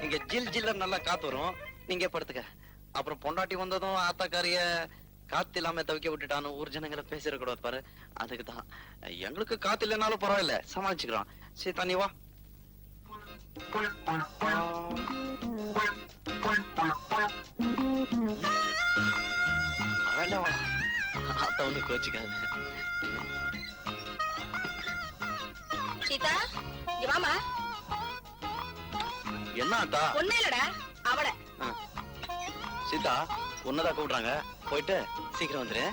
இங்க ஜில் ஜில்ல நல்லா காத்து வரும், நீங்க படுத்துக்க. அப்புறம் பொண்டாட்டி வந்ததும் ஆத்தாக்காரிய காத்து இல்லாம தவிக்க விட்டுட்டான்னு ஊர் ஜனங்களை பேசிடக்கூடாது பாரு, அதுக்குதான். எங்களுக்கு காத்து இல்லைனாலும் பரவாயில்ல, சமாளிச்சுக்கிறோம். சரி தண்ணி வா. அத்த ஒண்ணு கோச்சிக்காது. சீதா, இங்க வாமா. என்ன ஆத்தா? ஒண்ணே இல்லடா, அவள. சீதா, உன்னதான் கூப்பிடுறாங்க, போயிட்டு சீக்கிரம் வந்துரு.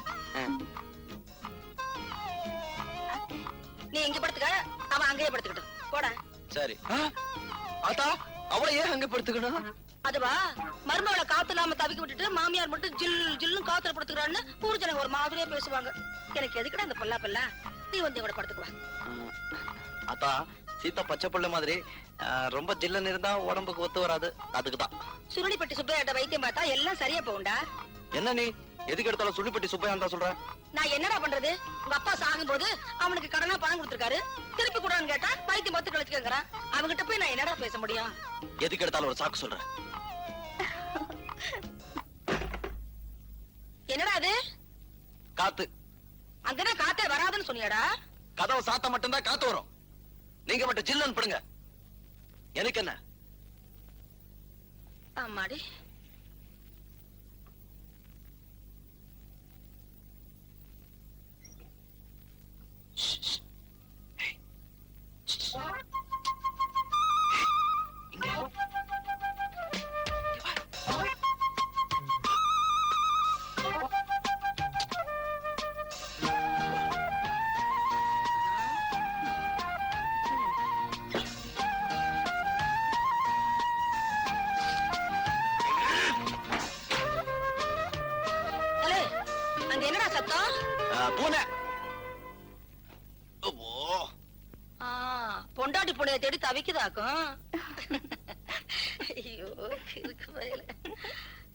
நீ இங்க படுத்துக்க, அவன் அங்கேயே படுத்துக்கிட்டு போடா. சரி. ஆத்தா, அவளை ஏன் அங்க படுத்துக்கணும்? அதுவா, மருமகளை காத்து இல்லாம தவிக்க விட்டுட்டு மாமியார் மட்டும் ஜில் ஜில்னு காத்துல படுத்துக்கிறான்னு ஊர் ஜனங்க ஒரு மாதிரியா பேசுவாங்க. எனக்கு எதுக்குடா இந்த பல்லா பல்லா, நீ வந்து இவட படுத்துக்குவா. ஆத்தா, சீதா பச்சை புள்ள மாதிரி ரொம்ப ஜில்லுன்னு இருந்தா உடம்புக்கு ஒத்து வராது, அதுக்குதான். சுருளிப்பட்டி சுப்பையாட்ட வைத்தியம் பார்த்தா எல்லாம் சரியா போகும்டா. என்ன நீ எதுக்கு எடுத்தாலும் சுள்ளிப்பட்டி சுப்பையா தான் சொல்ற? நான் என்னடா பண்றது? உங்க அப்பா சாகும் போது அவனுக்கு கடனா பணம் கொடுத்திருக்காரு, திருப்பி கூடான்னு கேட்டா வைத்தியம் பார்த்து கழிச்சுக்கங்கிறான். அவங்கிட்ட போய் நான் என்னடா பேச முடியும்? எதுக்கு எடுத்தாலும் ஒரு சாக்கு சொல்ற? என்னடா அது? காத்து. அங்கதான் காத்தே வராதுன்னு சொன்னியாடா? கதவை சாத்த மட்டும்தான் காத்து வரும், நீங்க மட்டும் ஜில்லுன்னு படுங்க. எனக்கு என்ன? ஆமாடி. அங்க என்னடா சத்தம்? பூனை. பொண்டாட்டி பொண்ணைய தேடி தவிக்குதாக்கும். ஐயோ, இருக்கு வயல.